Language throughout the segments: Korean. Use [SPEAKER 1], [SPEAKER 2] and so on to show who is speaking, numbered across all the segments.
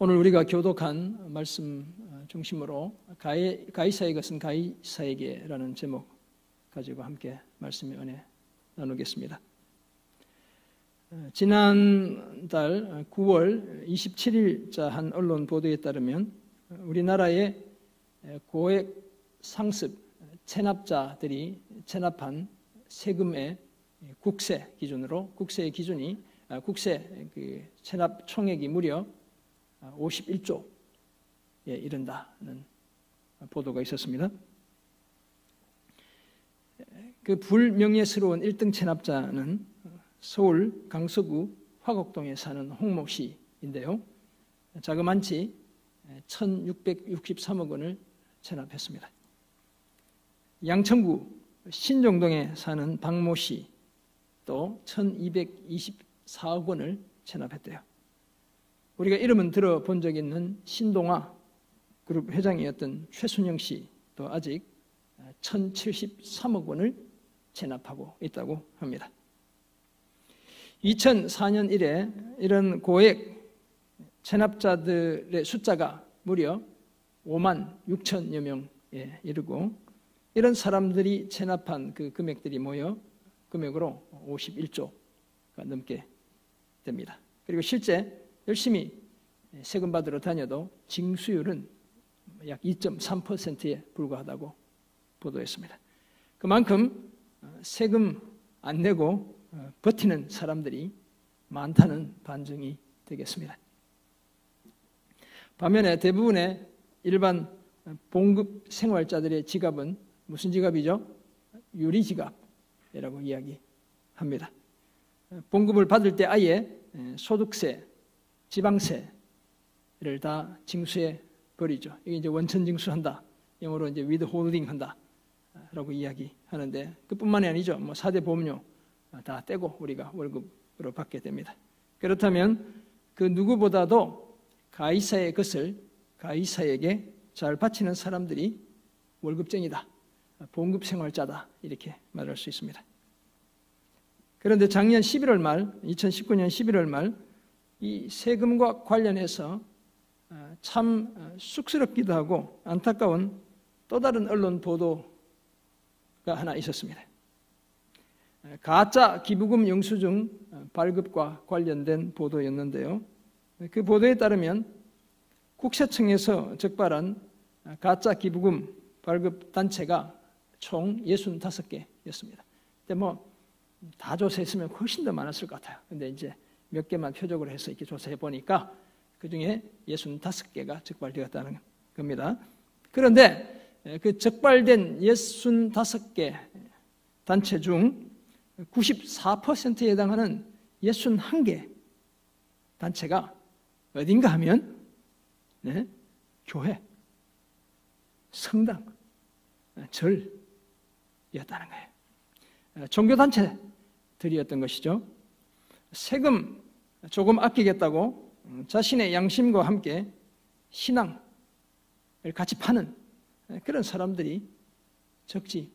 [SPEAKER 1] 오늘 우리가 교독한 말씀 중심으로 가이사의 것은 가이사에게라는 제목 가지고 함께 말씀의 은혜 나누겠습니다. 지난달 9월 27일자 한 언론 보도에 따르면 우리나라의 고액 상습 체납자들이 체납한 세금의 국세 기준으로 국세의 기준이 국세 체납 총액이 무려 51조에 이른다는 보도가 있었습니다. 그 불명예스러운 1등 체납자는 서울 강서구 화곡동에 사는 홍모 씨인데요. 자그만치 1,663억 원을 체납했습니다. 양천구 신정동에 사는 박모 씨 또 1,224억 원을 체납했대요. 우리가 이름은 들어본 적 있는 신동아 그룹 회장이었던 최순영 씨도 아직 1,073억 원을 체납하고 있다고 합니다. 2004년 이래 이런 고액 체납자들의 숫자가 무려 5만 6천여 명에 이르고 이런 사람들이 체납한 그 금액들이 모여 금액으로 51조가 넘게 됩니다. 그리고 실제 열심히 세금 받으러 다녀도 징수율은 약 2.3%에 불과하다고 보도했습니다. 그만큼 세금 안 내고 버티는 사람들이 많다는 반증이 되겠습니다. 반면에 대부분의 일반 봉급 생활자들의 지갑은 무슨 지갑이죠? 유리지갑이라고 이야기합니다. 봉급을 받을 때 아예 소득세, 지방세를 다 징수해 버리죠. 이게 이제 원천 징수한다. 영어로 이제 withholding 한다라고 이야기하는데 그뿐만이 아니죠. 4대 보험료 다 떼고 우리가 월급으로 받게 됩니다. 그렇다면 그 누구보다도 가이사의 것을 가이사에게 잘 바치는 사람들이 월급쟁이다, 봉급 생활자다 이렇게 말할 수 있습니다. 그런데 작년 11월 말, 2019년 11월 말 이 세금과 관련해서 참 쑥스럽기도 하고 안타까운 또 다른 언론 보도가 하나 있었습니다. 가짜 기부금 영수증 발급과 관련된 보도였는데요. 그 보도에 따르면 국세청에서 적발한 가짜 기부금 발급 단체가 총 65개였습니다. 근데 다 조사했으면 훨씬 더 많았을 것 같아요. 근데 이제 몇 개만 표적으로 해서 이렇게 조사해 보니까 그 중에 65개가 적발되었다는 겁니다. 그런데 그 적발된 65개 단체 중 94%에 해당하는 61개 단체가 어딘가 하면 교회, 성당, 절이었다는 거예요. 종교단체들이었던 것이죠. 세금 조금 아끼겠다고 자신의 양심과 함께 신앙을 같이 파는 그런 사람들이 적지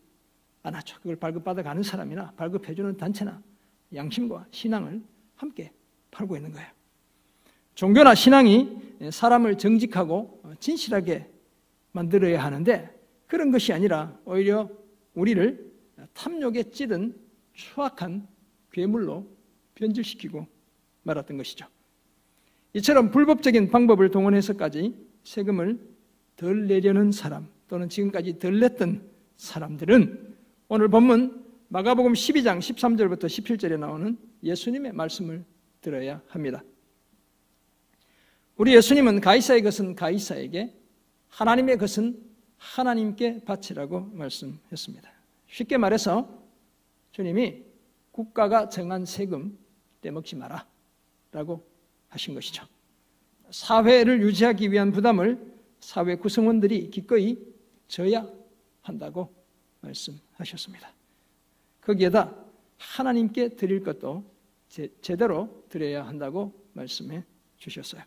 [SPEAKER 1] 않았죠. 그걸 발급받아 가는 사람이나 발급해주는 단체나 양심과 신앙을 함께 팔고 있는 거예요. 종교나 신앙이 사람을 정직하고 진실하게 만들어야 하는데 그런 것이 아니라 오히려 우리를 탐욕에 찌든 추악한 괴물로 변질시키고 말았던 것이죠. 이처럼 불법적인 방법을 동원해서까지 세금을 덜 내려는 사람 또는 지금까지 덜 냈던 사람들은 오늘 본문 마가복음 12장 13절부터 17절에 나오는 예수님의 말씀을 들어야 합니다. 우리 예수님은 가이사의 것은 가이사에게, 하나님의 것은 하나님께 바치라고 말씀했습니다. 쉽게 말해서 주님이 국가가 정한 세금 떼먹지 마라 라고 하신 것이죠. 사회를 유지하기 위한 부담을 사회 구성원들이 기꺼이 져야 한다고 말씀하셨습니다. 거기에다 하나님께 드릴 것도 제대로 드려야 한다고 말씀해 주셨어요.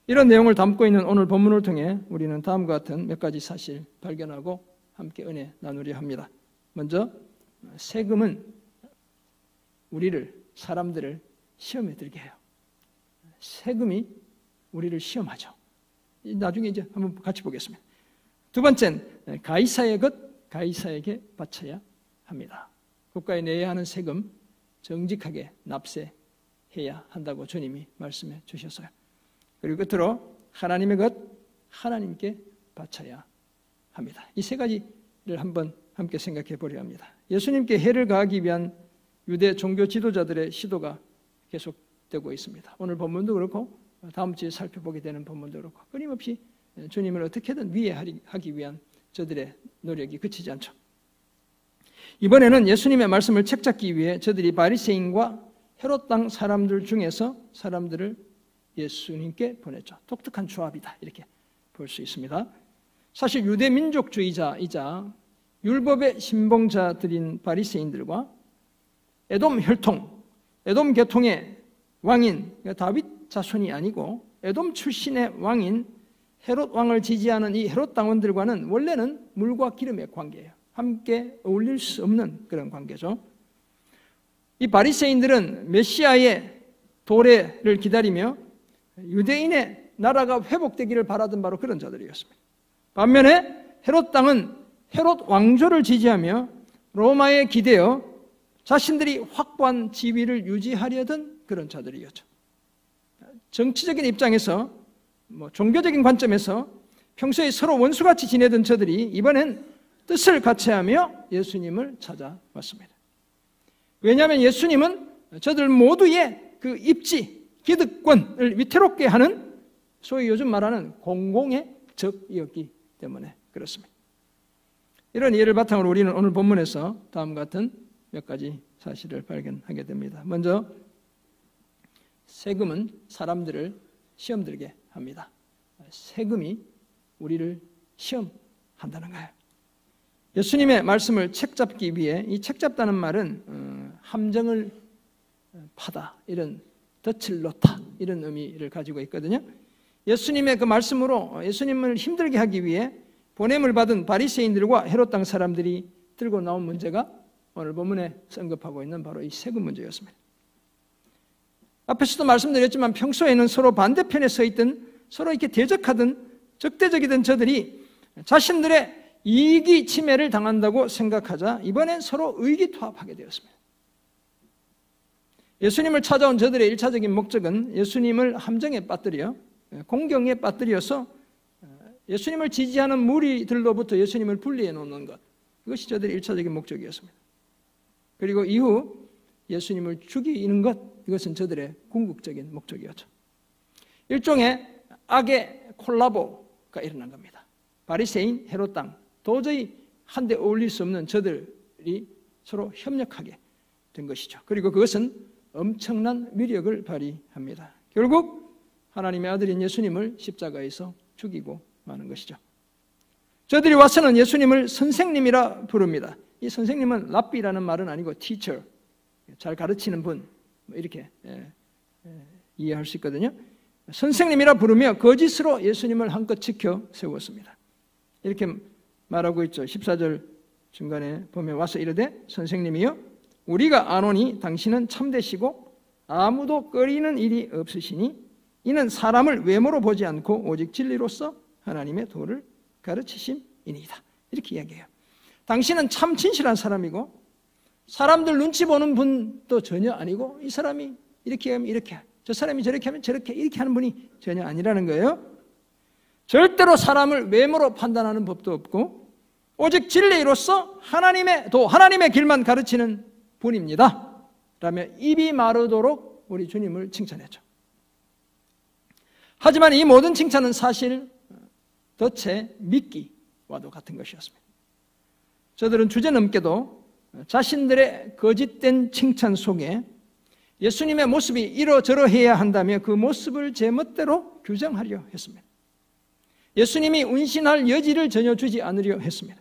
[SPEAKER 1] 이런 내용을 담고 있는 오늘 본문을 통해 우리는 다음과 같은 몇 가지 사실 발견하고 함께 은혜 나누려 합니다. 먼저 세금은 우리를, 사람들을 시험에 들게 해요. 세금이 우리를 시험하죠. 나중에 이제 한번 같이 보겠습니다. 두 번째는 가이사의 것 가이사에게 바쳐야 합니다. 국가에 내야 하는 세금 정직하게 납세해야 한다고 주님이 말씀해 주셨어요. 그리고 끝으로 하나님의 것 하나님께 바쳐야 합니다. 이 세 가지를 한번 함께 생각해 보려 합니다. 예수님께 해를 가하기 위한 유대 종교 지도자들의 시도가 계속되고 있습니다. 오늘 본문도 그렇고 다음 주에 살펴보게 되는 본문도 그렇고 끊임없이 주님을 어떻게든 위해하기 위한 저들의 노력이 그치지 않죠. 이번에는 예수님의 말씀을 책잡기 위해 저들이 바리새인과 헤롯 땅 사람들 중에서 사람들을 예수님께 보냈죠. 독특한 조합이다 이렇게 볼 수 있습니다. 사실 유대 민족주의자이자 율법의 신봉자들인 바리새인들과 에돔 혈통, 에돔 계통의 왕인 다윗 자손이 아니고 에돔 출신의 왕인 헤롯 왕을 지지하는 이 헤롯 당원들과는 원래는 물과 기름의 관계예요. 함께 어울릴 수 없는 그런 관계죠. 이 바리새인들은 메시아의 도래를 기다리며 유대인의 나라가 회복되기를 바라던 바로 그런 자들이었습니다. 반면에 헤롯 땅은 헤롯 왕조를 지지하며 로마에 기대어 자신들이 확보한 지위를 유지하려던 그런 자들이었죠. 정치적인 입장에서 종교적인 관점에서 평소에 서로 원수같이 지내던 저들이 이번엔 뜻을 같이하며 예수님을 찾아왔습니다. 왜냐하면 예수님은 저들 모두의 그 입지, 기득권을 위태롭게 하는 소위 요즘 말하는 공공의 적이었기 때문에 그렇습니다. 이런 예를 바탕으로 우리는 오늘 본문에서 다음과 같은 몇 가지 사실을 발견하게 됩니다. 먼저 세금은 사람들을 시험 들게 합니다. 세금이 우리를 시험한다는 거예요. 예수님의 말씀을 책잡기 위해 이 책잡다는 말은 함정을 파다 이런 덫을 놓다 이런 의미를 가지고 있거든요. 예수님의 그 말씀으로 예수님을 힘들게 하기 위해 보냄을 받은 바리새인들과 헤롯 땅 사람들이 들고 나온 문제가 오늘 본문에 언급하고 있는 바로 이 세금 문제였습니다. 앞에서도 말씀드렸지만 평소에는 서로 반대편에 서 있던 서로 이렇게 대적하던 적대적이던 저들이 자신들의 이익이 침해를 당한다고 생각하자 이번엔 서로 의기투합하게 되었습니다. 예수님을 찾아온 저들의 1차적인 목적은 예수님을 함정에 빠뜨려 공경에 빠뜨려서 예수님을 지지하는 무리들로부터 예수님을 분리해 놓는 것, 이것이 저들의 1차적인 목적이었습니다. 그리고 이후 예수님을 죽이는 것, 이것은 저들의 궁극적인 목적이었죠. 일종의 악의 콜라보가 일어난 겁니다. 바리새인, 헤롯 땅, 도저히 한데 어울릴 수 없는 저들이 서로 협력하게 된 것이죠. 그리고 그것은 엄청난 위력을 발휘합니다. 결국 하나님의 아들인 예수님을 십자가에서 죽이고 마는 것이죠. 저들이 와서는 예수님을 선생님이라 부릅니다. 이 선생님은 랍비라는 말은 아니고 teacher, 잘 가르치는 분 이렇게 이해할 수 있거든요. 선생님이라 부르며 거짓으로 예수님을 한껏 지켜 세웠습니다. 이렇게 말하고 있죠. 14절 중간에 보면 와서 이르되 선생님이여 우리가 아노니 당신은 참되시고 아무도 꺼리는 일이 없으시니 이는 사람을 외모로 보지 않고 오직 진리로서 하나님의 도를 가르치심이니이다. 이렇게 이야기해요. 당신은 참 진실한 사람이고 사람들 눈치 보는 분도 전혀 아니고 이 사람이 이렇게 하면 이렇게, 저 사람이 저렇게 하면 저렇게 이렇게 하는 분이 전혀 아니라는 거예요. 절대로 사람을 외모로 판단하는 법도 없고 오직 진리로서 하나님의 도, 하나님의 길만 가르치는 분입니다. 라며 입이 마르도록 우리 주님을 칭찬했죠. 하지만 이 모든 칭찬은 사실 덫의 미끼와도 같은 것이었습니다. 저들은 주제넘게도 자신들의 거짓된 칭찬 속에 예수님의 모습이 이러저러해야 한다며 그 모습을 제멋대로 규정하려 했습니다. 예수님이 운신할 여지를 전혀 주지 않으려 했습니다.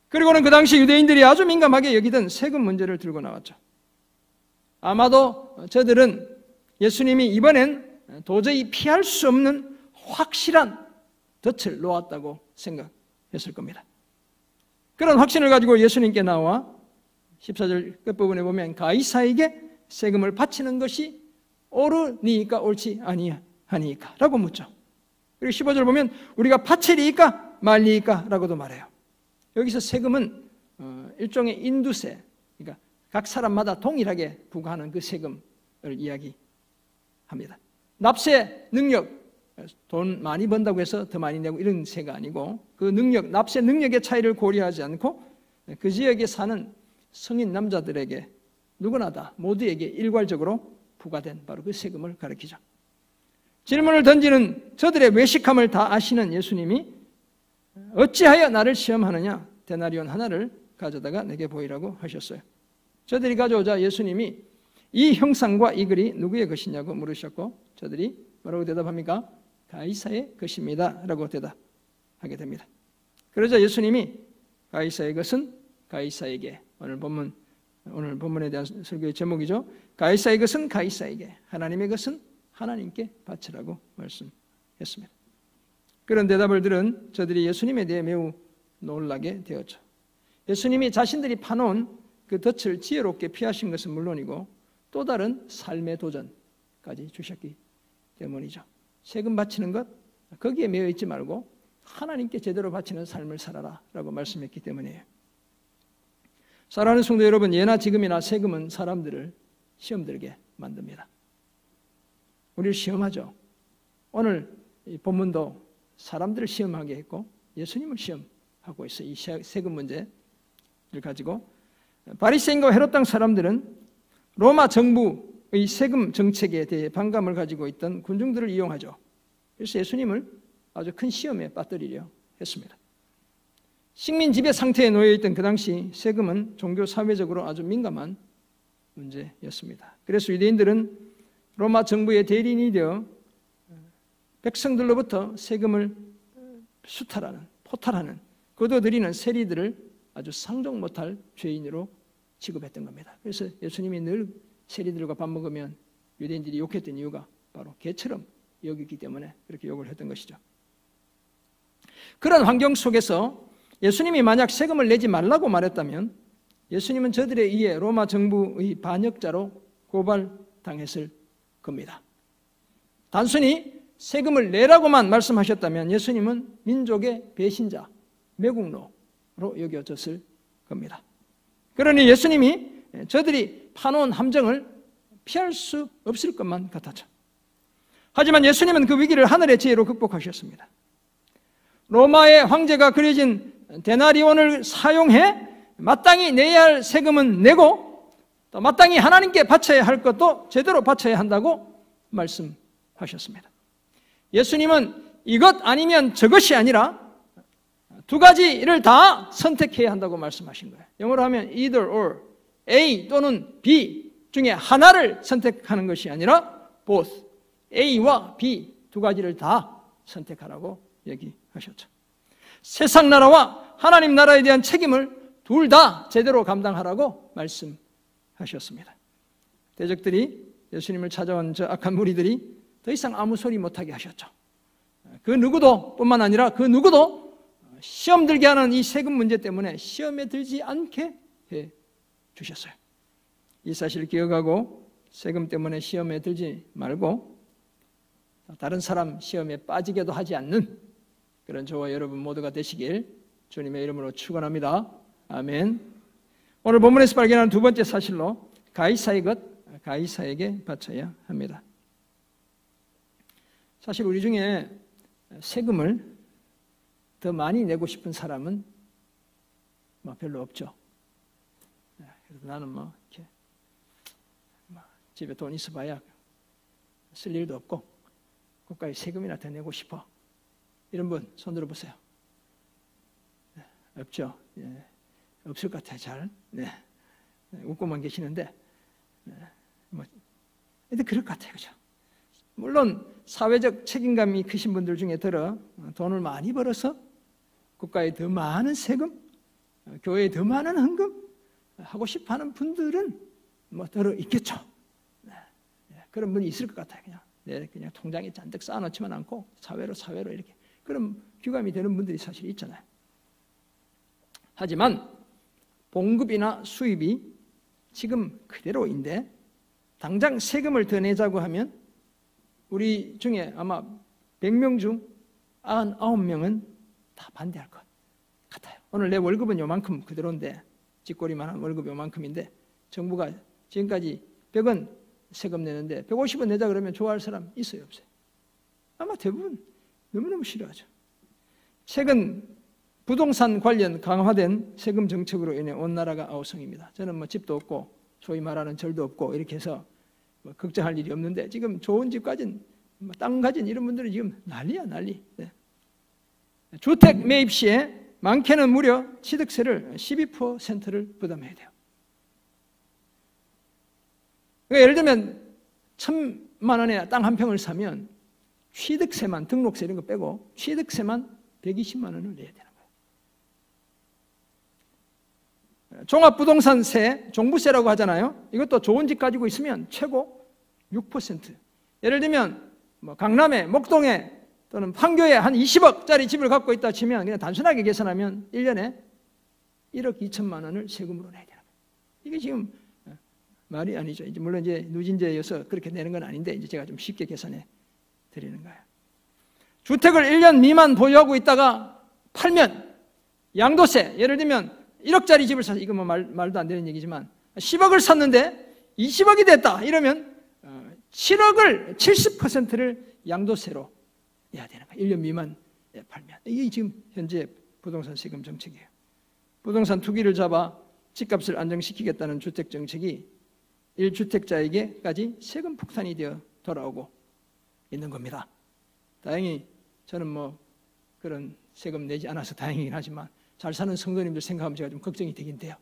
[SPEAKER 1] 그리고는 그 당시 유대인들이 아주 민감하게 여기던 세금 문제를 들고 나왔죠. 아마도 저들은 예수님이 이번엔 도저히 피할 수 없는 확실한 덫을 놓았다고 생각했을 겁니다. 그런 확신을 가지고 예수님께 나와 14절 끝부분에 보면 가이사에게 세금을 바치는 것이 옳으니까 옳지 아니하냐 하니까? 라고 묻죠. 그리고 15절 보면 우리가 파첼이니까 말리니까? 라고도 말해요. 여기서 세금은 일종의 인두세, 그러니까 각 사람마다 동일하게 부과하는 그 세금을 이야기합니다. 납세 능력, 돈 많이 번다고 해서 더 많이 내고 이런 세가 아니고 그 능력, 납세 능력의 차이를 고려하지 않고 그 지역에 사는 성인 남자들에게 누구나 다 모두에게 일괄적으로 부과된 바로 그 세금을 가리키죠. 질문을 던지는 저들의 외식함을 다 아시는 예수님이 어찌하여 나를 시험하느냐? 데나리온 하나를 가져다가 내게 보이라고 하셨어요. 저들이 가져오자 예수님이 이 형상과 이 글이 누구의 것이냐고 물으셨고 저들이 뭐라고 대답합니까? 가이사의 것입니다 라고 대답하게 됩니다. 그러자 예수님이 가이사의 것은 가이사에게, 오늘 본문에 대한 설교의 제목이죠. 가이사의 것은 가이사에게, 하나님의 것은 하나님께 바치라고 말씀했습니다. 그런 대답을 들은 저들이 예수님에 대해 매우 놀라게 되었죠. 예수님이 자신들이 파놓은 그 덫을 지혜롭게 피하신 것은 물론이고 또 다른 삶의 도전까지 주셨기 때문이죠. 세금 바치는 것, 거기에 매여 있지 말고 하나님께 제대로 바치는 삶을 살아라 라고 말씀했기 때문이에요. 사랑하는 성도 여러분, 예나 지금이나 세금은 사람들을 시험 들게 만듭니다. 우리를 시험하죠. 오늘 이 본문도 사람들을 시험하게 했고 예수님을 시험하고 있어요. 이 세금 문제를 가지고 바리새인과 헤롯 당 사람들은 로마 정부의 세금 정책에 대해 반감을 가지고 있던 군중들을 이용하죠. 그래서 예수님을 아주 큰 시험에 빠뜨리려 했습니다. 식민 지배 상태에 놓여있던 그 당시 세금은 종교 사회적으로 아주 민감한 문제였습니다. 그래서 유대인들은 로마 정부의 대리인이 되어 백성들로부터 세금을 수탈하는, 포탈하는, 거둬들이는 세리들을 아주 상종 못할 죄인으로 취급했던 겁니다. 그래서 예수님이 늘 세리들과 밥 먹으면 유대인들이 욕했던 이유가 바로 개처럼 여기기 때문에 그렇게 욕을 했던 것이죠. 그런 환경 속에서 예수님이 만약 세금을 내지 말라고 말했다면 예수님은 저들에 의해 로마 정부의 반역자로 고발당했을 겁니다. 단순히 세금을 내라고만 말씀하셨다면 예수님은 민족의 배신자, 매국노로 여겨졌을 겁니다. 그러니 예수님이 저들이 파놓은 함정을 피할 수 없을 것만 같았죠. 하지만 예수님은 그 위기를 하늘의 지혜로 극복하셨습니다. 로마의 황제가 그려진 데나리온을 사용해 마땅히 내야 할 세금은 내고 또 마땅히 하나님께 바쳐야 할 것도 제대로 바쳐야 한다고 말씀하셨습니다. 예수님은 이것 아니면 저것이 아니라 두 가지를 다 선택해야 한다고 말씀하신 거예요. 영어로 하면 either or, A 또는 B 중에 하나를 선택하는 것이 아니라 both, A와 B 두 가지를 다 선택하라고 얘기하셨죠. 세상 나라와 하나님 나라에 대한 책임을 둘 다 제대로 감당하라고 말씀하셨습니다. 대적들이 예수님을 찾아온 저 악한 무리들이 더 이상 아무 소리 못하게 하셨죠. 그 누구도 뿐만 아니라 그 누구도 시험 들게 하는 이 세금 문제 때문에 시험에 들지 않게 해 주셨어요. 이 사실을 기억하고 세금 때문에 시험에 들지 말고 다른 사람 시험에 빠지게도 하지 않는 그런 저와 여러분 모두가 되시길 주님의 이름으로 축원합니다. 아멘. 오늘 본문에서 발견하는 두 번째 사실로 가이사의 것, 가이사에게 바쳐야 합니다. 사실 우리 중에 세금을 더 많이 내고 싶은 사람은 별로 없죠. 그래서 나는 이렇게 집에 돈 있어봐야 쓸 일도 없고 국가에 세금이나 더 내고 싶어. 이런 분 손 들어보세요. 없죠. 없을 것 같아요. 잘. 웃고만 계시는데 근데 그럴 것 같아요. 그죠? 물론 사회적 책임감이 크신 분들 중에 들어 돈을 많이 벌어서 국가에 더 많은 세금, 교회에 더 많은 헌금 하고 싶어하는 분들은 들어 있겠죠. 그런 분이 있을 것 같아요. 그냥 통장에 잔뜩 쌓아놓지만 않고 사회로 이렇게 그런 규감이 되는 분들이 사실 있잖아요. 하지만 봉급이나 수입이 지금 그대로인데 당장 세금을 더 내자고 하면 우리 중에 아마 100명 중 99명은 다 반대할 것 같아요. 오늘 내 월급은 요만큼 그대로인데, 쥐꼬리만한 월급이 요만큼인데 정부가 지금까지 100원 세금 내는데 150원 내자 그러면 좋아할 사람 있어요, 없어요? 아마 대부분 너무너무 싫어하죠. 최근 부동산 관련 강화된 세금 정책으로 인해 온 나라가 아우성입니다. 저는 뭐 집도 없고 소위 말하는 절도 없고 이렇게 해서 뭐 걱정할 일이 없는데, 지금 좋은 집 가진, 땅 가진 이런 분들은 지금 난리야, 난리. 네. 주택 매입 시에 많게는 무려 취득세를 12%를 부담해야 돼요. 그러니까 예를 들면 1,000만 원에 땅 한 평을 사면 취득세만, 등록세 이런 거 빼고 취득세만 120만 원을 내야 되는 거예요. 종합부동산세, 종부세라고 하잖아요. 이것도 좋은 집 가지고 있으면 최고 6%. 예를 들면 뭐 강남에, 목동에 또는 판교에 한 20억짜리 집을 갖고 있다 치면 그냥 단순하게 계산하면 1년에 1억 2천만 원을 세금으로 내야 되는 거예요. 이게 지금 말이 아니죠. 이제 물론 이제 누진제여서 그렇게 내는 건 아닌데, 이제 제가 좀 쉽게 계산해 드리는 거예요. 주택을 1년 미만 보유하고 있다가 팔면 양도세, 예를 들면 1억짜리 집을 사서, 이거 뭐 말도 안 되는 얘기지만 10억을 샀는데 20억이 됐다 이러면 7억을 70%를 양도세로 내야 되는 거예요. 1년 미만 팔면. 이게 지금 현재 부동산 세금 정책이에요. 부동산 투기를 잡아 집값을 안정시키겠다는 주택 정책이 1주택자에게까지 세금 폭탄이 되어 돌아오고 있는 겁니다. 다행히 저는 뭐 그런 세금 내지 않아서 다행이긴 하지만 잘 사는 성도님들 생각하면 제가 좀 걱정이 되긴 돼요.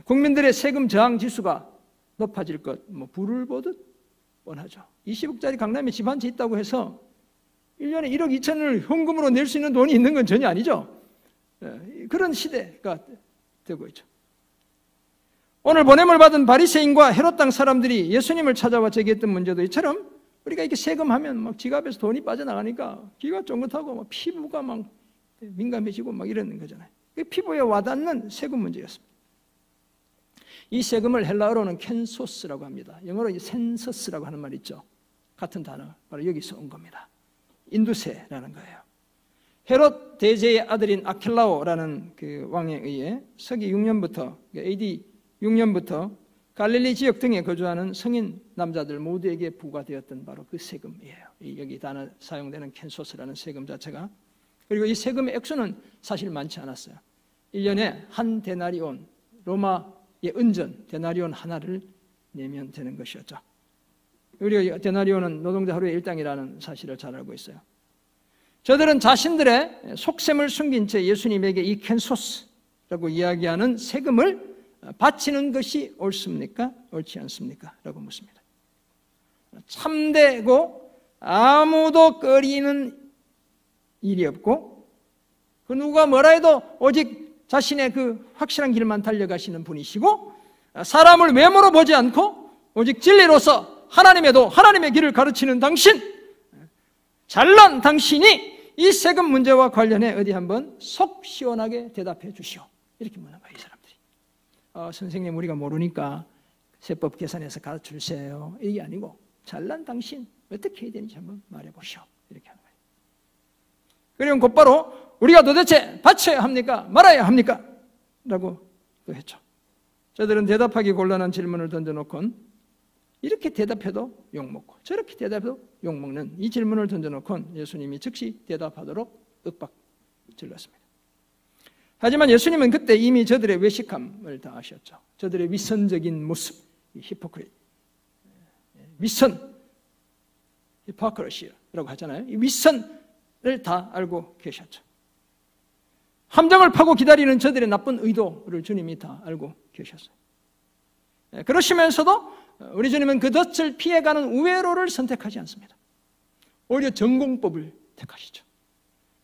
[SPEAKER 1] 국민들의 세금 저항 지수가 높아질 것, 뭐 불을 보듯 뻔하죠. 20억짜리 강남에 집 한 채 있다고 해서 1년에 1억 2천을 현금으로 낼 수 있는 돈이 있는 건 전혀 아니죠. 그런 시대가 되고 있죠. 오늘 보냄을 받은 바리새인과 헤롯 땅 사람들이 예수님을 찾아와 제기했던 문제도 이처럼 우리가 이렇게 세금하면 막 지갑에서 돈이 빠져나가니까 귀가 쫑긋하고 막 피부가 막 민감해지고 막 이러는 거잖아요. 피부에 와닿는 세금 문제였습니다. 이 세금을 헬라어로는 켄소스라고 합니다. 영어로 센서스라고 하는 말 있죠. 같은 단어, 바로 여기서 온 겁니다. 인두세라는 거예요. 헤롯 대제의 아들인 아켈라오라는 그 왕에 의해 서기 6년부터, AD 6년부터 갈릴리 지역 등에 거주하는 성인 남자들 모두에게 부과되었던 바로 그 세금이에요. 여기 단어 사용되는 켄소스라는 세금 자체가. 그리고 이 세금의 액수는 사실 많지 않았어요. 1년에 한 데나리온, 로마의 은전 데나리온 하나를 내면 되는 것이었죠. 우리가 데나리온은 노동자 하루의 일당이라는 사실을 잘 알고 있어요. 저들은 자신들의 속셈을 숨긴 채 예수님에게 이 켄소스라고 이야기하는 세금을 바치는 것이 옳습니까? 옳지 않습니까? 라고 묻습니다. 참되고 아무도 꺼리는 일이 없고 그 누가 뭐라 해도 오직 자신의 그 확실한 길만 달려가시는 분이시고, 사람을 외모로 보지 않고 오직 진리로서 하나님의 길을 가르치는 당신, 잘난 당신이 이 세금 문제와 관련해 어디 한번 속 시원하게 대답해 주시오. 이렇게 묻는 거예요, 이 사람들이. 선생님, 우리가 모르니까 세법 계산해서 가르쳐 주세요. 이게 아니고, 잘난 당신 어떻게 해야 되는지 한번 말해 보시오. 이렇게 하는 거예요. 그리고 곧바로 우리가 도대체 바쳐야 합니까? 말아야 합니까? 라고 또 했죠. 저들은 대답하기 곤란한 질문을 던져놓곤 이렇게 대답해도 욕먹고 저렇게 대답해도 욕먹는 이 질문을 던져놓곤 예수님이 즉시 대답하도록 윽박 질렀습니다. 하지만 예수님은 그때 이미 저들의 외식함을 다 아셨죠. 저들의 위선적인 모습, 히포크리, 위선, 히포크리시라고 하잖아요. 이 위선을 다 알고 계셨죠. 함정을 파고 기다리는 저들의 나쁜 의도를 주님이 다 알고 계셨어요. 그러시면서도 우리 주님은 그 덫을 피해가는 우회로를 선택하지 않습니다. 오히려 전공법을 택하시죠.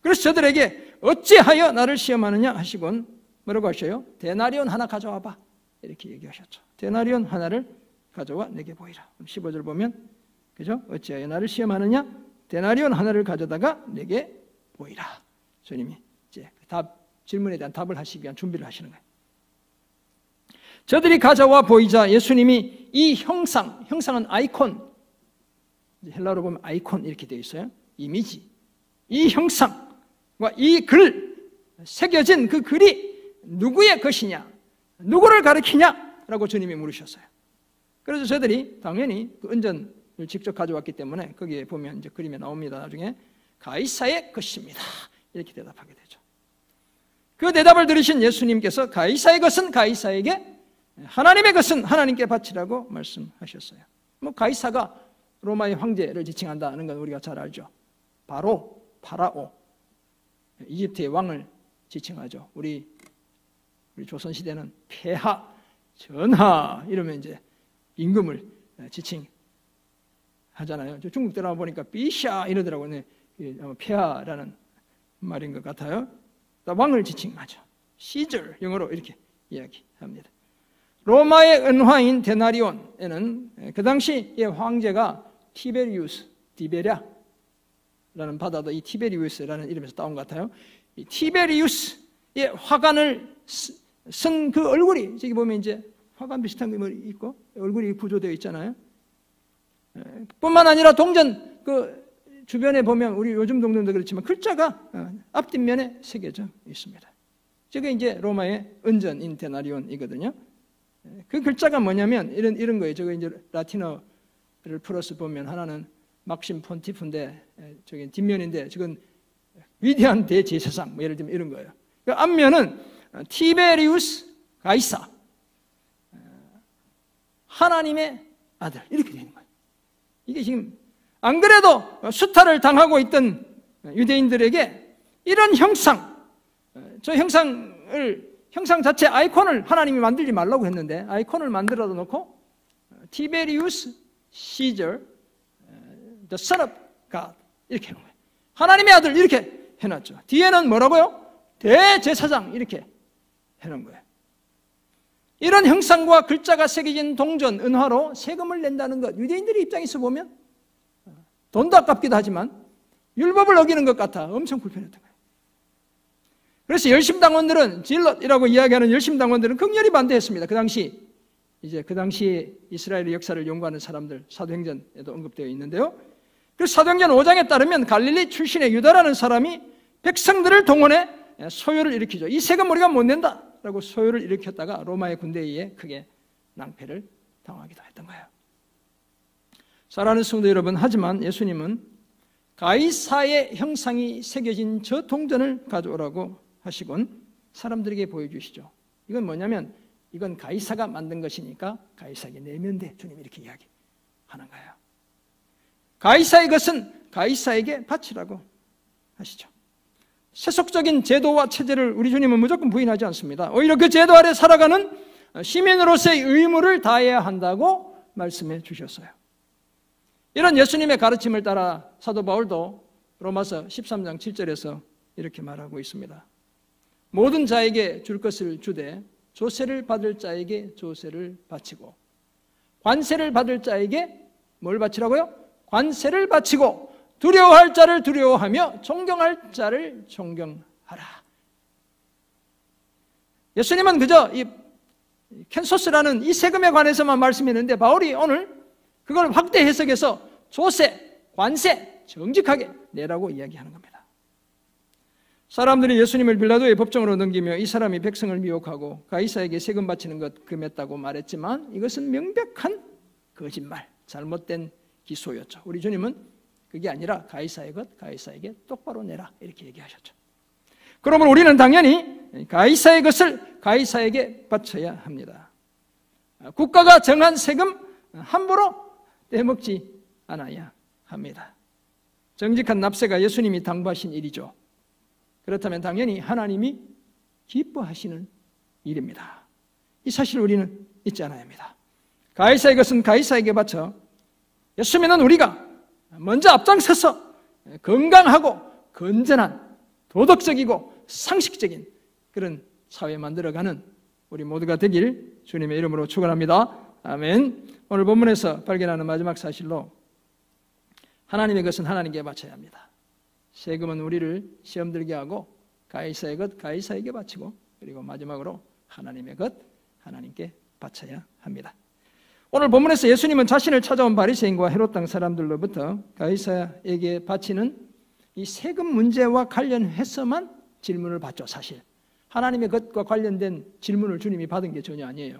[SPEAKER 1] 그래서 저들에게 어찌하여 나를 시험하느냐 하시곤 뭐라고 하셔요? 데나리온 하나 가져와 봐. 이렇게 얘기하셨죠. 데나리온 하나를 가져와 내게 보이라. 15절 보면, 그죠? 어찌하여 나를 시험하느냐? 데나리온 하나를 가져다가 내게 보이라. 주님이 이제 질문에 대한 답을 하시기 위한 준비를 하시는 거예요. 저들이 가져와 보이자 예수님이 이 형상은 아이콘, 헬라어로 보면 아이콘 이렇게 되어 있어요. 이미지. 이 형상과 이 글, 새겨진 그 글이 누구의 것이냐, 누구를 가리키냐라고 주님이 물으셨어요. 그래서 저희들이 당연히 그 은전을 직접 가져왔기 때문에 거기에 보면 이제 그림에 나옵니다. 나중에 가이사의 것입니다. 이렇게 대답하게 되죠. 그 대답을 들으신 예수님께서 가이사의 것은 가이사에게, 하나님의 것은 하나님께 바치라고 말씀하셨어요. 뭐 가이사가 로마의 황제를 지칭한다는 건 우리가 잘 알죠. 바로 파라오, 이집트의 왕을 지칭하죠. 우리 조선시대는 폐하, 전하 이러면 이제 임금을 지칭하잖아요. 중국 드라마 보니까 비샤 이러더라고요. 폐하라는 말인 것 같아요. 왕을 지칭하죠. 시절, 영어로 이렇게 이야기합니다. 로마의 은화인 데나리온에는 그 당시의 황제가 티베리우스, 디베랴라는 바다도 이 티베리우스라는 이름에서 따온 것 같아요. 이 티베리우스의 화관을 쓴 그 얼굴이, 저기 보면 이제 화관 비슷한 게 있고 얼굴이 구조되어 있잖아요. 뿐만 아니라 동전 그 주변에 보면 우리 요즘 동전도 그렇지만 글자가 앞뒷면에 새겨져 있습니다. 저게 이제 로마의 은전인 데나리온이거든요. 그 글자가 뭐냐면 이런 거예요. 저거 이제 라틴어를 풀어서 보면 하나는 막심 폰티프인데 저기 뒷면인데 저건 위대한 대제사장 뭐 예를 들면 이런 거예요. 그 앞면은 티베리우스 가이사, 하나님의 아들 이렇게 되는 거예요. 이게 지금 안 그래도 수탈을 당하고 있던 유대인들에게 이런 형상, 저 형상 자체 아이콘을 하나님이 만들지 말라고 했는데 아이콘을 만들어 놓고 티베리우스 시저 the son of God 이렇게 해놓은 거예요. 하나님의 아들 이렇게 해놨죠. 뒤에는 뭐라고요? 대제사장 이렇게 해놓은 거예요. 이런 형상과 글자가 새겨진 동전, 은화로 세금을 낸다는 것, 유대인들의 입장에서 보면 돈도 아깝기도 하지만 율법을 어기는 것 같아 엄청 불편했던 거예요. 그래서 열심당원들은, 질럿이라고 이야기하는 열심당원들은 극렬히 반대했습니다. 그 당시 이스라엘의 역사를 연구하는 사람들, 사도행전에도 언급되어 있는데요. 그래서 사도행전 5장에 따르면 갈릴리 출신의 유다라는 사람이 백성들을 동원해 소요를 일으키죠. 이 세금 우리가 못 낸다 라고 소요를 일으켰다가 로마의 군대에 의해 크게 낭패를 당하기도 했던 거예요. 사랑하는 성도 여러분, 하지만 예수님은 가이사의 형상이 새겨진 저 동전을 가져오라고 하시곤 사람들에게 보여주시죠. 이건 뭐냐면 이건 가이사가 만든 것이니까 가이사에게 내면 돼. 주님이 이렇게 이야기하는 거예요. 가이사의 것은 가이사에게 바치라고 하시죠. 세속적인 제도와 체제를 우리 주님은 무조건 부인하지 않습니다. 오히려 그 제도 아래 살아가는 시민으로서의 의무를 다해야 한다고 말씀해 주셨어요. 이런 예수님의 가르침을 따라 사도 바울도 로마서 13장 7절에서 이렇게 말하고 있습니다. 모든 자에게 줄 것을 주되 조세를 받을 자에게 조세를 바치고 관세를 받을 자에게 뭘 바치라고요? 관세를 바치고 두려워할 자를 두려워하며 존경할 자를 존경하라. 예수님은 그저 이 캔소스라는 이 세금에 관해서만 말씀했는데 바울이 오늘 그걸 확대 해석해서 조세, 관세 정직하게 내라고 이야기하는 겁니다. 사람들이 예수님을 빌라도의 법정으로 넘기며 이 사람이 백성을 미혹하고 가이사에게 세금 바치는 것 금했다고 말했지만 이것은 명백한 거짓말, 잘못된 기소였죠. 우리 주님은 그게 아니라 가이사의 것, 가이사에게 똑바로 내라 이렇게 얘기하셨죠. 그러면 우리는 당연히 가이사의 것을 가이사에게 바쳐야 합니다. 국가가 정한 세금 함부로 떼먹지 않아야 합니다. 정직한 납세가 예수님이 당부하신 일이죠. 그렇다면 당연히 하나님이 기뻐하시는 일입니다. 이 사실을 우리는 잊지 않아야 합니다. 가이사의 것은 가이사에게 바쳐 예수님은 우리가 먼저 앞장서서 건강하고 건전한 도덕적이고 상식적인 그런 사회 만들어가는 우리 모두가 되길 주님의 이름으로 축원합니다. 아멘. 오늘 본문에서 발견하는 마지막 사실로 하나님의 것은 하나님께 바쳐야 합니다. 세금은 우리를 시험 들게 하고 가이사의 것 가이사에게 바치고 그리고 마지막으로 하나님의 것 하나님께 바쳐야 합니다. 오늘 본문에서 예수님은 자신을 찾아온 바리새인과 헤롯 땅 사람들로부터 가이사에게 바치는 이 세금 문제와 관련해서만 질문을 받죠. 사실 하나님의 것과 관련된 질문을 주님이 받은 게 전혀 아니에요.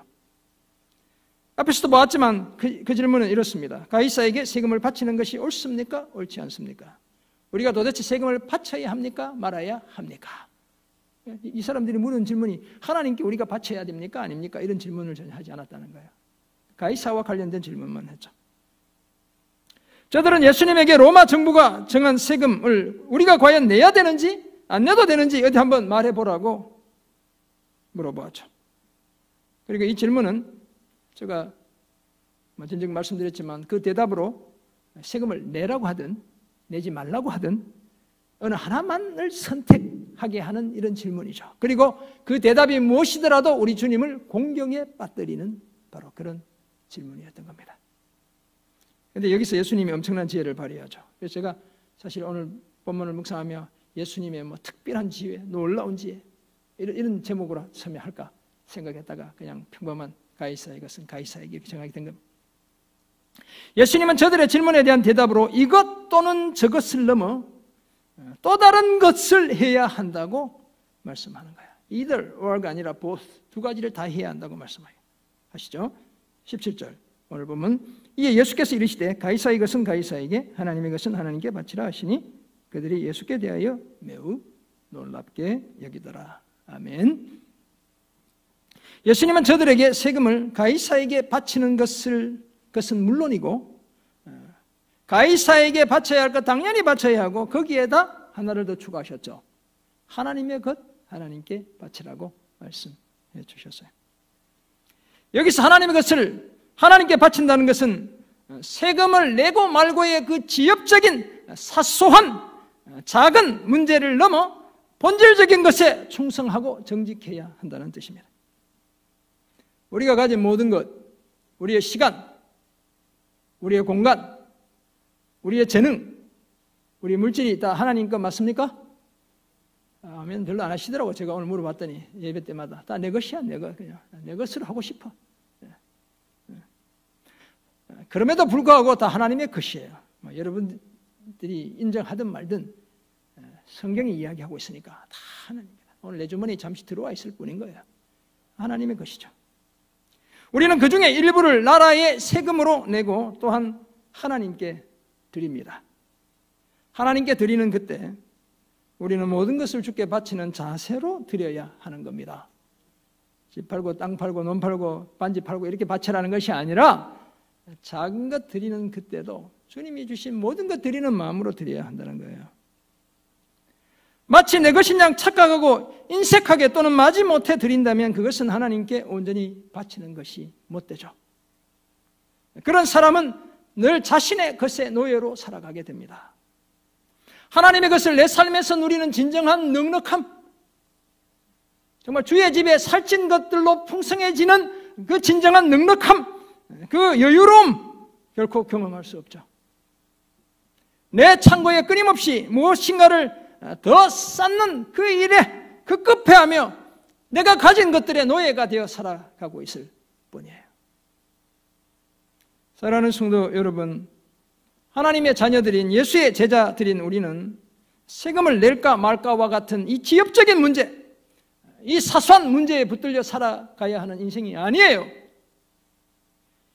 [SPEAKER 1] 앞에서도 보았지만 그 질문은 이렇습니다. 가이사에게 세금을 바치는 것이 옳습니까? 옳지 않습니까? 우리가 도대체 세금을 바쳐야 합니까? 말아야 합니까? 이 사람들이 물은 질문이 하나님께 우리가 바쳐야 됩니까? 아닙니까? 이런 질문을 전혀 하지 않았다는 거예요. 가이사와 관련된 질문만 했죠. 저들은 예수님에게 로마 정부가 정한 세금을 우리가 과연 내야 되는지 안 내도 되는지 어디 한번 말해보라고 물어보았죠. 그리고 이 질문은 제가 전적 말씀드렸지만 그 대답으로 세금을 내라고 하든 내지 말라고 하든 어느 하나만을 선택하게 하는 이런 질문이죠. 그리고 그 대답이 무엇이더라도 우리 주님을 공경에 빠뜨리는 바로 그런 질문이었던 겁니다. 그런데 여기서 예수님이 엄청난 지혜를 발휘하죠. 그래서 제가 사실 오늘 본문을 묵상하며 예수님의 뭐 특별한 지혜, 놀라운 지혜 이런 제목으로 설명할까 생각했다가 그냥 평범한 가이사의 것은 가이사에게 정하게 된 겁니다. 예수님은 저들의 질문에 대한 대답으로 이것 또는 저것을 넘어 또 다른 것을 해야 한다고 말씀하는 거예요. either or가 아니라 both 두 가지를 다 해야 한다고 말씀하시죠. 17절 오늘 보면 이에 예수께서 이르시되 가이사의 것은 가이사에게 하나님의 것은 하나님께 바치라 하시니 그들이 예수께 대하여 매우 놀랍게 여기더라. 아멘. 예수님은 저들에게 세금을 가이사에게 바치는 것은 물론이고 가이사에게 바쳐야 할 것 당연히 바쳐야 하고 거기에다 하나를 더 추가하셨죠. 하나님의 것 하나님께 바치라고 말씀해 주셨어요. 여기서 하나님의 것을 하나님께 바친다는 것은 세금을 내고 말고의 그 지엽적인 사소한 작은 문제를 넘어 본질적인 것에 충성하고 정직해야 한다는 뜻입니다. 우리가 가진 모든 것, 우리의 시간, 우리의 공간, 우리의 재능, 우리 물질이 다 하나님 것 맞습니까? 아멘. 별로 안 하시더라고. 제가 오늘 물어봤더니 예배 때마다 다 내 것이야, 내 것. 그냥 내 것으로 하고 싶어. 그럼에도 불구하고 다 하나님의 것이에요. 여러분들이 인정하든 말든 성경이 이야기하고 있으니까 다 하나님입니다. 오늘 내 주머니에 잠시 들어와 있을 뿐인 거예요. 하나님의 것이죠. 우리는 그 중에 일부를 나라의 세금으로 내고 또한 하나님께 드립니다. 하나님께 드리는 그때 우리는 모든 것을 주께 바치는 자세로 드려야 하는 겁니다. 집 팔고 땅 팔고 논 팔고 반지 팔고 이렇게 바치라는 것이 아니라 작은 것 드리는 그때도 주님이 주신 모든 것 드리는 마음으로 드려야 한다는 거예요. 마치 내 것인 양 착각하고 인색하게 또는 마지못해 드린다면 그것은 하나님께 온전히 바치는 것이 못되죠. 그런 사람은 늘 자신의 것의 노예로 살아가게 됩니다. 하나님의 것을 내 삶에서 누리는 진정한 넉넉함, 정말 주의 집에 살찐 것들로 풍성해지는 그 진정한 넉넉함, 그 여유로움 결코 경험할 수 없죠. 내 창고에 끊임없이 무엇인가를 더 쌓는 그 일에 급급해하며 내가 가진 것들의 노예가 되어 살아가고 있을 뿐이에요. 사랑하는 성도 여러분, 하나님의 자녀들인 예수의 제자들인 우리는 세금을 낼까 말까와 같은 이 지엽적인 문제, 이 사소한 문제에 붙들려 살아가야 하는 인생이 아니에요.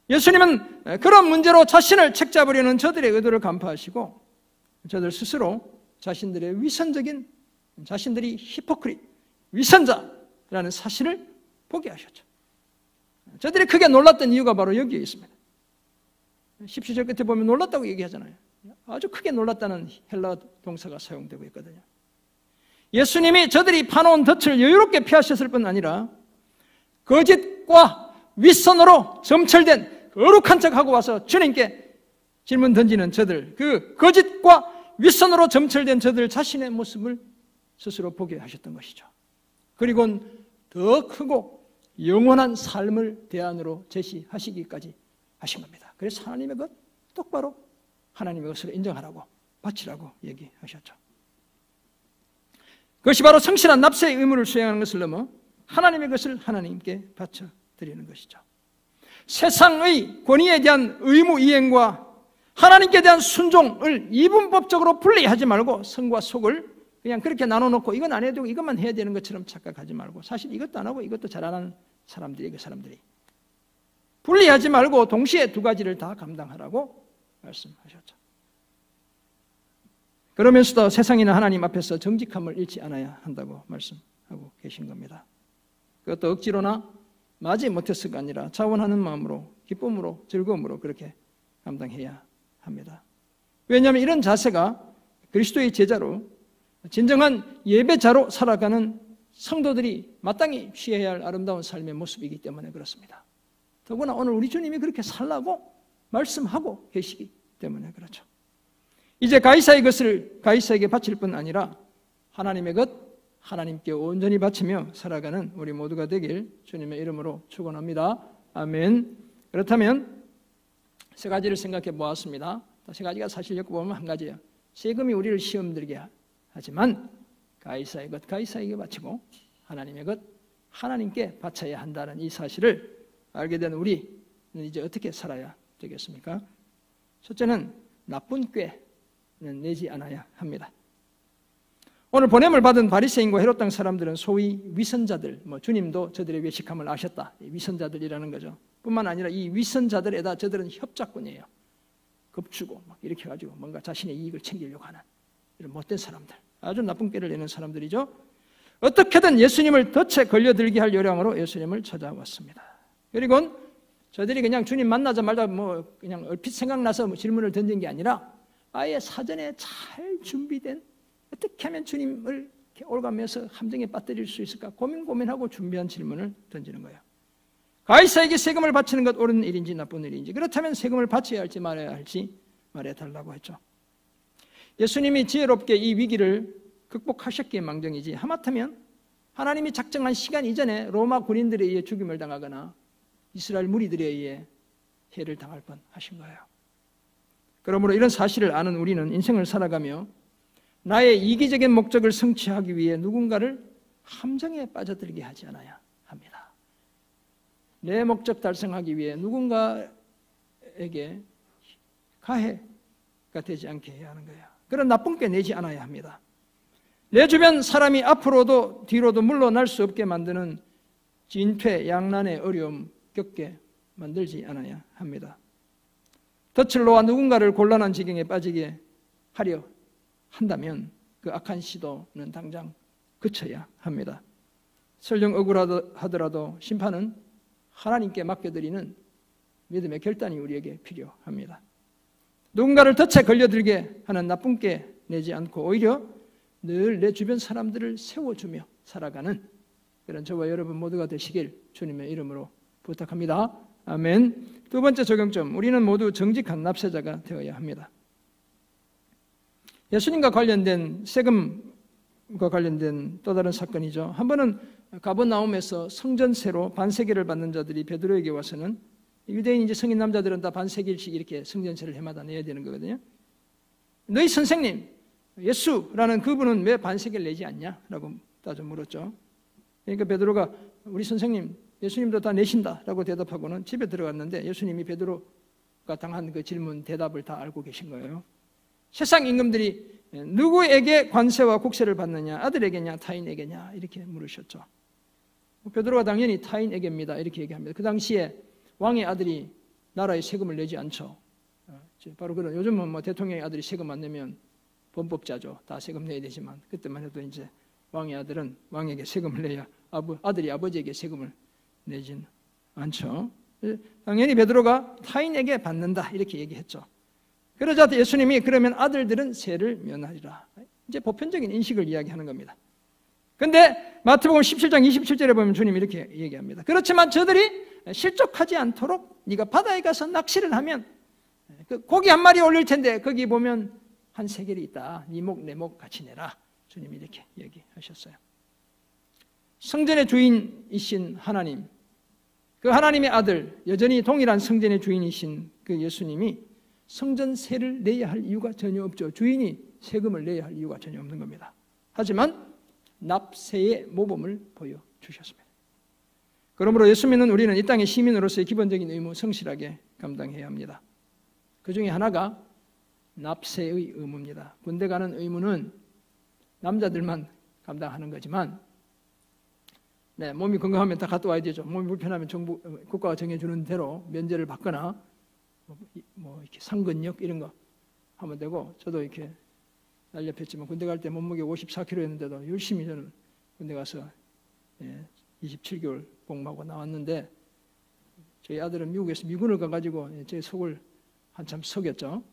[SPEAKER 1] 예수님은 그런 문제로 자신을 책잡으려는 저들의 의도를 간파하시고 저들 스스로 자신들의 위선적인, 자신들이 히포크릿, 위선자라는 사실을 보게 하셨죠. 저들이 크게 놀랐던 이유가 바로 여기에 있습니다. 17절 끝에 보면 놀랐다고 얘기하잖아요. 아주 크게 놀랐다는 헬라 동사가 사용되고 있거든요. 예수님이 저들이 파놓은 덫을 여유롭게 피하셨을 뿐 아니라 거짓과 윗선으로 점철된 거룩한 척하고 와서 주님께 질문 던지는 저들, 그 거짓과 윗선으로 점철된 저들 자신의 모습을 스스로 보게 하셨던 것이죠. 그리고는 더 크고 영원한 삶을 대안으로 제시하시기까지 하신 겁니다. 그래서 하나님의 것 똑바로 하나님의 것을 인정하라고 바치라고 얘기하셨죠. 그것이 바로 성실한 납세의 의무를 수행하는 것을 넘어 하나님의 것을 하나님께 바쳐드리는 것이죠. 세상의 권위에 대한 의무 이행과 하나님께 대한 순종을 이분법적으로 분리하지 말고 성과 속을 그냥 그렇게 나눠놓고 이건 안 해도 이것만 해야 되는 것처럼 착각하지 말고 사실 이것도 안 하고 이것도 잘하는 사람들이 그 사람들이 분리하지 말고 동시에 두 가지를 다 감당하라고 말씀하셨죠. 그러면서도 세상이나 하나님 앞에서 정직함을 잃지 않아야 한다고 말씀하고 계신 겁니다. 그것도 억지로나 마지 못했을가 아니라 자원하는 마음으로 기쁨으로 즐거움으로 그렇게 감당해야 합니다. 왜냐하면 이런 자세가 그리스도의 제자로 진정한 예배자로 살아가는 성도들이 마땅히 취해야 할 아름다운 삶의 모습이기 때문에 그렇습니다. 더구나 오늘 우리 주님이 그렇게 살라고 말씀하고 계시기 때문에 그렇죠. 이제 가이사의 것을 가이사에게 바칠 뿐 아니라 하나님의 것 하나님께 온전히 바치며 살아가는 우리 모두가 되길 주님의 이름으로 축원합니다. 아멘. 그렇다면 세 가지를 생각해 보았습니다. 세 가지가 사실 엮어보면 한 가지예요. 세금이 우리를 시험 들게 하지만 가이사의 것 가이사에게 바치고 하나님의 것 하나님께 바쳐야 한다는 이 사실을 알게 된 우리는 이제 어떻게 살아야 되겠습니까? 첫째는 나쁜 꾀는 내지 않아야 합니다. 오늘 보냄을 받은 바리새인과 헤롯 당 사람들은 소위 위선자들, 주님도 저들의 외식함을 아셨다. 위선자들이라는 거죠. 뿐만 아니라 이 위선자들에다 저들은 협작꾼이에요. 겁주고 막 이렇게 해가지고 뭔가 자신의 이익을 챙기려고 하는 이런 못된 사람들, 아주 나쁜 꾀를 내는 사람들이죠. 어떻게든 예수님을 덫에 걸려들게 할 요량으로 예수님을 찾아왔습니다. 그리고 저들이 그냥 주님 만나자마자 그냥 얼핏 생각나서 질문을 던진 게 아니라 아예 사전에 잘 준비된 어떻게 하면 주님을 이렇게 올가면서 함정에 빠뜨릴 수 있을까 고민하고 준비한 질문을 던지는 거예요. 가이사에게 세금을 바치는 것 옳은 일인지 나쁜 일인지, 그렇다면 세금을 바쳐야 할지 말아야 할지 말해달라고 했죠. 예수님이 지혜롭게 이 위기를 극복하셨기에 망정이지 하마터면 하나님이 작정한 시간 이전에 로마 군인들에 의해 죽임을 당하거나 이스라엘 무리들에 의해 해를 당할 뻔하신 거예요. 그러므로 이런 사실을 아는 우리는 인생을 살아가며 나의 이기적인 목적을 성취하기 위해 누군가를 함정에 빠져들게 하지 않아야 합니다. 내 목적 달성하기 위해 누군가에게 가해가 되지 않게 해야 하는 거예요. 그런 나쁜 꾀 내지 않아야 합니다. 내 주변 사람이 앞으로도 뒤로도 물러날 수 없게 만드는 진퇴, 양난의 어려움 겪게 만들지 않아야 합니다. 덫을 놓아 누군가를 곤란한 지경에 빠지게 하려 한다면 그 악한 시도는 당장 그쳐야 합니다. 설령 억울하더라도 심판은 하나님께 맡겨드리는 믿음의 결단이 우리에게 필요합니다. 누군가를 덫에 걸려들게 하는 나쁜 꾀 내지 않고 오히려 늘 내 주변 사람들을 세워주며 살아가는 그런 저와 여러분 모두가 되시길 주님의 이름으로 부탁합니다. 아멘. 두 번째 적용점, 우리는 모두 정직한 납세자가 되어야 합니다. 예수님과 관련된 세금과 관련된 또 다른 사건이죠. 한 번은 가버나움에서 성전세로 반세계를 받는 자들이 베드로에게 와서는, 유대인 이제 성인 남자들은 다 반세계일씩 이렇게 성전세를 해마다 내야 되는 거거든요. 너희 선생님 예수라는 그분은 왜 반세계를 내지 않냐? 라고 따져 물었죠. 그러니까 베드로가 우리 선생님 예수님도 다 내신다라고 대답하고는 집에 들어갔는데 예수님이 베드로가 당한 그 질문 대답을 다 알고 계신 거예요. 세상 임금들이 누구에게 관세와 국세를 받느냐, 아들에게냐 타인에게냐 이렇게 물으셨죠. 베드로가 당연히 타인에게입니다 이렇게 얘기합니다. 그 당시에 왕의 아들이 나라에 세금을 내지 않죠. 바로 그런, 요즘은 대통령의 아들이 세금 안 내면 범법자죠. 다 세금 내야 되지만 그때만 해도 이제 왕의 아들은 왕에게 세금을 내야 아들이 아버지에게 세금을 내진 않죠. 당연히 베드로가 타인에게 받는다 이렇게 얘기했죠. 그러자 예수님이 그러면 아들들은 세를 면하리라. 이제 보편적인 인식을 이야기하는 겁니다. 그런데 마태복음 17장 27절에 보면 주님이 이렇게 얘기합니다. 그렇지만 저들이 실족하지 않도록 네가 바다에 가서 낚시를 하면 그 고기 한 마리 올릴 텐데 거기 보면 한 세겔이 있다. 네 목 내 목 같이 내라. 주님이 이렇게 얘기하셨어요. 성전의 주인이신 하나님, 그 하나님의 아들, 여전히 동일한 성전의 주인이신 그 예수님이 성전세를 내야 할 이유가 전혀 없죠. 주인이 세금을 내야 할 이유가 전혀 없는 겁니다. 하지만 납세의 모범을 보여주셨습니다. 그러므로 예수 믿는 우리는 이 땅의 시민으로서의 기본적인 의무 성실하게 감당해야 합니다. 그 중에 하나가 납세의 의무입니다. 군대 가는 의무는 남자들만 감당하는 거지만 몸이 건강하면 다 갔다 와야 되죠. 몸이 불편하면 국가가 정해주는 대로 면제를 받거나 이렇게 상근역 이런 거 하면 되고, 저도 이렇게 날렵했지만 군대 갈 때 몸무게 54kg였는데도 열심히 저는 군대 가서 27개월 복무하고 나왔는데, 저희 아들은 미국에서 미군을 가가지고 제 속을 한참 속였죠.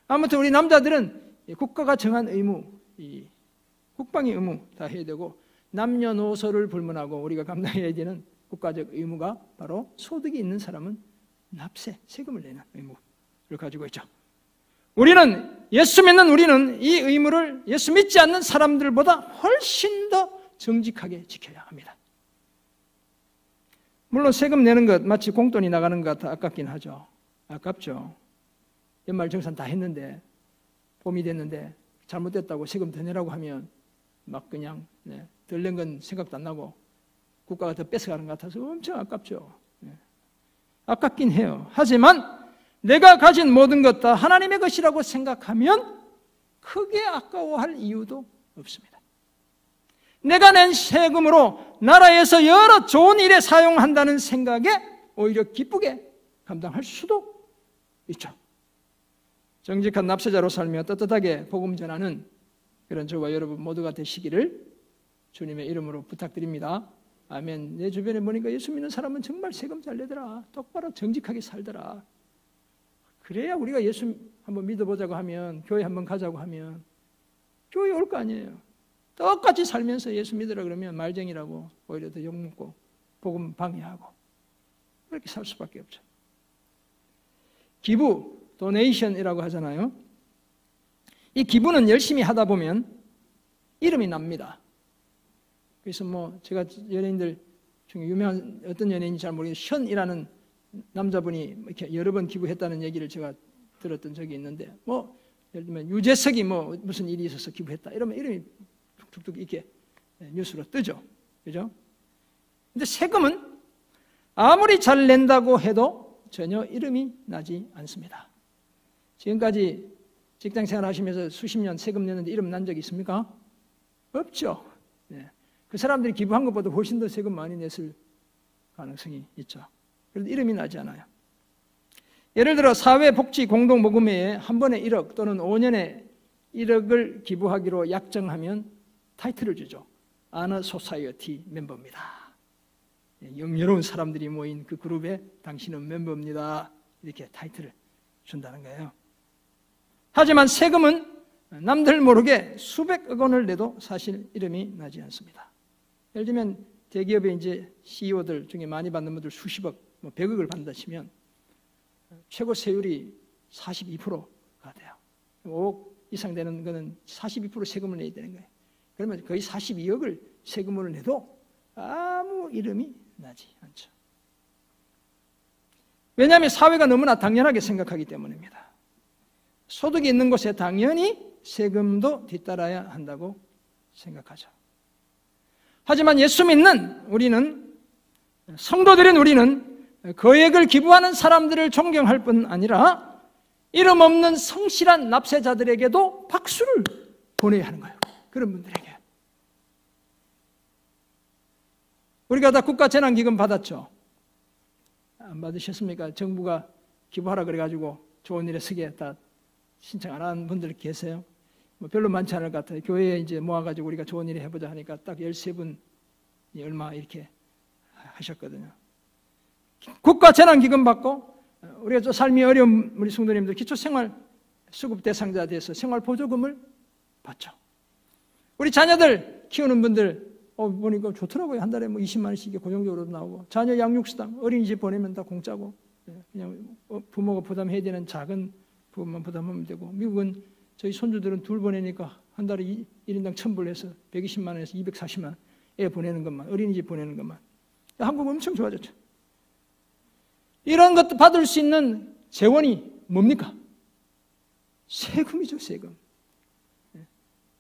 [SPEAKER 1] 아무튼 우리 남자들은 국가가 정한 의무, 이 국방의 의무 다 해야 되고, 남녀노소를 불문하고 우리가 감당해야 되는 국가적 의무가 바로 소득이 있는 사람은 납세, 세금을 내는 의무를 가지고 있죠. 예수 믿는 우리는 이 의무를 예수 믿지 않는 사람들보다 훨씬 더 정직하게 지켜야 합니다. 물론 세금 내는 것 마치 공돈이 나가는 것 같아 아깝긴 하죠. 아깝죠. 연말정산 다 했는데 봄이 됐는데 잘못됐다고 세금 더 내라고 하면 막 그냥 덜 낸 건 생각도 안 나고 국가가 더 뺏어가는 것 같아서 엄청 아깝죠. 아깝긴 해요. 하지만 내가 가진 모든 것 다 하나님의 것이라고 생각하면 크게 아까워할 이유도 없습니다. 내가 낸 세금으로 나라에서 여러 좋은 일에 사용한다는 생각에 오히려 기쁘게 감당할 수도 있죠. 정직한 납세자로 살며 떳떳하게 복음 전하는 그런 저와 여러분 모두가 되시기를 주님의 이름으로 부탁드립니다. 아멘. 내 주변에 보니까 예수 믿는 사람은 정말 세금 잘 내더라. 똑바로 정직하게 살더라. 그래야 우리가 예수 한번 믿어보자고 하면, 교회 한번 가자고 하면 교회 올 거 아니에요. 똑같이 살면서 예수 믿으라 그러면 말쟁이라고 오히려 더 욕먹고 복음 방해하고 그렇게 살 수밖에 없죠. 기부, 도네이션이라고 하잖아요. 이 기부는 열심히 하다 보면 이름이 납니다. 그래서 제가 연예인들 중에 유명한 어떤 연예인인지 잘 모르겠는데 션이라는 남자분이 이렇게 여러 번 기부했다는 얘기를 제가 들었던 적이 있는데, 예를 들면 유재석이 무슨 일이 있어서 기부했다 이러면 이름이 툭툭툭 이렇게 뉴스로 뜨죠. 그죠? 근데 세금은 아무리 잘 낸다고 해도 전혀 이름이 나지 않습니다. 지금까지 직장 생활 하시면서 수십 년 세금 내는데 이름 난 적이 있습니까? 없죠. 그 사람들이 기부한 것보다 훨씬 더 세금 많이 냈을 가능성이 있죠. 그래도 이름이 나지 않아요. 예를 들어 사회복지공동모금회에 한 번에 1억 또는 5년에 1억을 기부하기로 약정하면 타이틀을 주죠. 아너 소사이어티 멤버입니다. 영예로운 사람들이 모인 그 그룹에 당신은 멤버입니다. 이렇게 타이틀을 준다는 거예요. 하지만 세금은 남들 모르게 수백억 원을 내도 사실 이름이 나지 않습니다. 예를 들면 대기업의 이제 CEO들 중에 많이 받는 분들 수십억, 100억을 받는다 치면 최고 세율이 42%가 돼요. 5억 이상 되는 거는 42% 세금을 내야 되는 거예요. 그러면 거의 42억을 세금을 내도 아무 이름이 나지 않죠. 왜냐하면 사회가 너무나 당연하게 생각하기 때문입니다. 소득이 있는 곳에 당연히 세금도 뒤따라야 한다고 생각하죠. 하지만 예수 믿는 우리는, 성도들인 우리는 거액을 기부하는 사람들을 존경할 뿐 아니라 이름 없는 성실한 납세자들에게도 박수를 보내야 하는 거예요. 그런 분들에게. 우리가 다 국가재난기금 받았죠? 안 받으셨습니까? 정부가 기부하라 그래가지고 좋은 일에 쓰게 다 신청 안 한 분들 계세요? 별로 많지 않을 것 같아요. 교회에 이제 모아가지고 우리가 좋은 일을 해보자 하니까 딱 13분이 얼마 이렇게 하셨거든요. 국가 재난기금 받고 우리가 좀 삶이 어려운 우리 성도님들 기초생활수급 대상자 돼서 생활보조금을 받죠. 우리 자녀들 키우는 분들 보니까 좋더라고요. 한 달에 20만 원씩 고정적으로 나오고, 자녀 양육수당 어린이집 보내면 다 공짜고, 그냥 부모가 부담해야 되는 작은 부분만 부담하면 되고, 미국은 저희 손주들은 둘 보내니까 한 달에 1인당 1,000불 해서 120만 원에서 240만 애 보내는 것만, 어린이집 보내는 것만. 한국 엄청 좋아졌죠. 이런 것도 받을 수 있는 재원이 뭡니까? 세금이죠, 세금.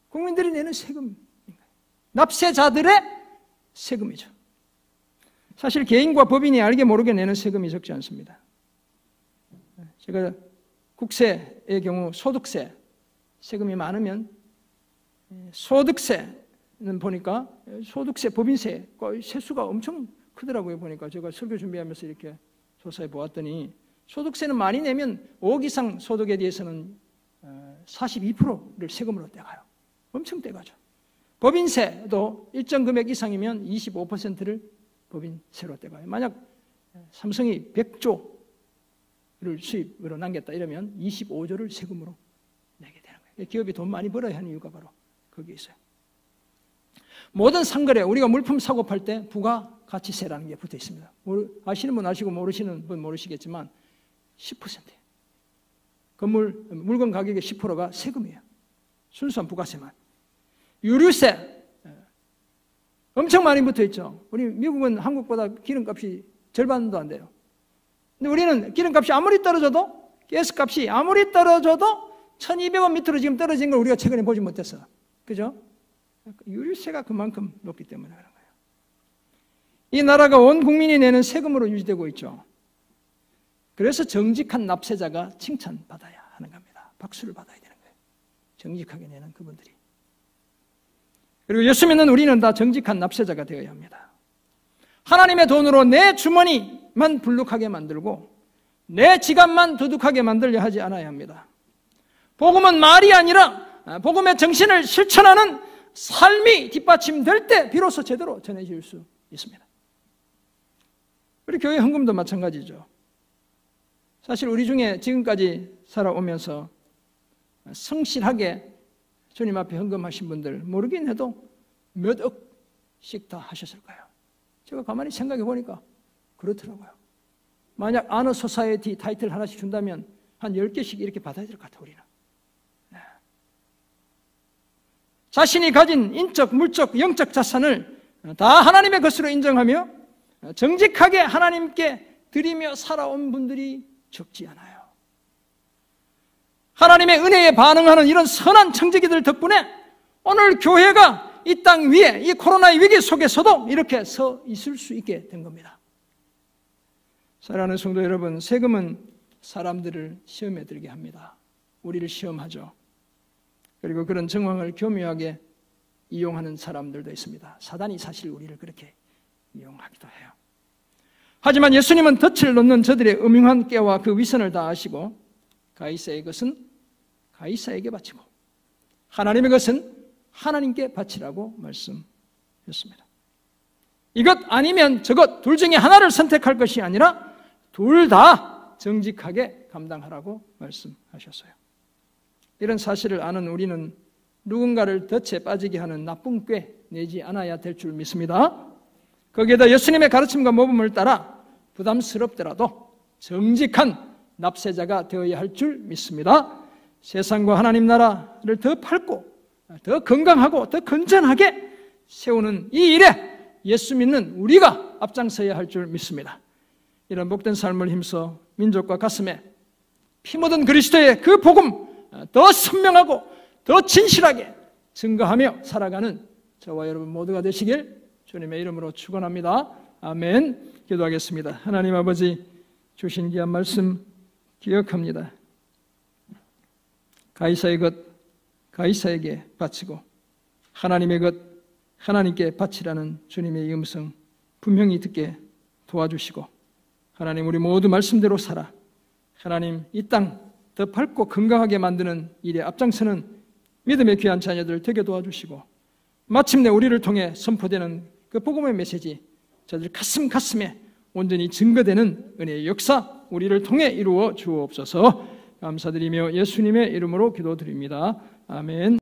[SPEAKER 1] 국민들이 내는 세금, 납세자들의 세금이죠. 사실 개인과 법인이 알게 모르게 내는 세금이 적지 않습니다. 제가 국세의 경우 소득세 세금이 많으면 소득세는 보니까 소득세, 법인세 세수가 엄청 크더라고요. 보니까 제가 설교 준비하면서 이렇게 조사해 보았더니 소득세는 많이 내면 5억 이상 소득에 대해서는 42%를 세금으로 떼가요. 엄청 떼가죠. 법인세도 일정 금액 이상이면 25%를 법인세로 떼가요. 만약 삼성이 100조를 수입으로 남겼다 이러면 25조를 세금으로 내게 되는 거예요. 기업이 돈 많이 벌어야 하는 이유가 바로 거기에 있어요. 모든 상거래, 우리가 물품 사고 팔 때 부가가치세라는 게 붙어 있습니다. 아시는 분 아시고 모르시는 분 모르시겠지만 10%예요. 물건 가격의 10%가 세금이에요. 순수한 부가세만. 유류세 엄청 많이 붙어 있죠. 우리 미국은 한국보다 기름값이 절반도 안 돼요. 근데 우리는 기름값이 아무리 떨어져도, 가스값이 아무리 떨어져도 1200원 밑으로 지금 떨어진 걸 우리가 최근에 보지 못했어. 그죠? 유류세가 그만큼 높기 때문에 그런 거예요. 이 나라가 온 국민이 내는 세금으로 유지되고 있죠. 그래서 정직한 납세자가 칭찬받아야 하는 겁니다. 박수를 받아야 되는 거예요. 정직하게 내는 그분들이. 그리고 예수 믿는 우리는 다 정직한 납세자가 되어야 합니다. 하나님의 돈으로 내 주머니만 불룩하게 만들고 내 지갑만 두둑하게 만들려 하지 않아야 합니다. 복음은 말이 아니라 복음의 정신을 실천하는 삶이 뒷받침될 때 비로소 제대로 전해질 수 있습니다. 우리 교회 헌금도 마찬가지죠. 사실 우리 중에 지금까지 살아오면서 성실하게 주님 앞에 헌금하신 분들 모르긴 해도 몇 억씩 다 하셨을 거예요. 제가 가만히 생각해 보니까 그렇더라고요. 만약 아너 소사이어티 타이틀 하나씩 준다면 한 10개씩 이렇게 받아야 될 것 같아요. 우리는. 네. 자신이 가진 인적, 물적, 영적 자산을 다 하나님의 것으로 인정하며 정직하게 하나님께 드리며 살아온 분들이 적지 않아요. 하나님의 은혜에 반응하는 이런 선한 청지기들 덕분에 오늘 교회가 이 땅 위에 이 코로나의 위기 속에서도 이렇게 서 있을 수 있게 된 겁니다. 사랑하는 성도 여러분, 세금은 사람들을 시험에 들게 합니다. 우리를 시험하죠. 그리고 그런 정황을 교묘하게 이용하는 사람들도 있습니다. 사단이 사실 우리를 그렇게 이용하기도 해요. 하지만 예수님은 덫을 놓는 저들의 음흉한 깨와 그 위선을 다 아시고 가이사의 것은 가이사에게 바치고 하나님의 것은 하나님께 바치라고 말씀했습니다. 이것 아니면 저것 둘 중에 하나를 선택할 것이 아니라 둘 다 정직하게 감당하라고 말씀하셨어요. 이런 사실을 아는 우리는 누군가를 덫에 빠지게 하는 나쁜 꾀 내지 않아야 될 줄 믿습니다. 거기에다 예수님의 가르침과 모범을 따라 부담스럽더라도 정직한 납세자가 되어야 할 줄 믿습니다. 세상과 하나님 나라를 더 밝고 더 건강하고 더 건전하게 세우는 이 일에 예수 믿는 우리가 앞장서야 할 줄 믿습니다. 이런 복된 삶을 힘써 민족과 가슴에 피 묻은 그리스도의 그 복음 더 선명하고 더 진실하게 증거하며 살아가는 저와 여러분 모두가 되시길 주님의 이름으로 축원합니다. 아멘. 기도하겠습니다. 하나님 아버지 주신 귀한 말씀 기억합니다. 가이사의 것 가이사에게 바치고 하나님의 것 하나님께 바치라는 주님의 음성 분명히 듣게 도와주시고 하나님 우리 모두 말씀대로 살아 하나님 이 땅 더 밝고 건강하게 만드는 일에 앞장서는 믿음의 귀한 자녀들 되게 도와주시고 마침내 우리를 통해 선포되는 그 복음의 메시지 저들 가슴에 온전히 증거되는 은혜의 역사 우리를 통해 이루어 주옵소서. 감사드리며 예수님의 이름으로 기도드립니다. 아멘.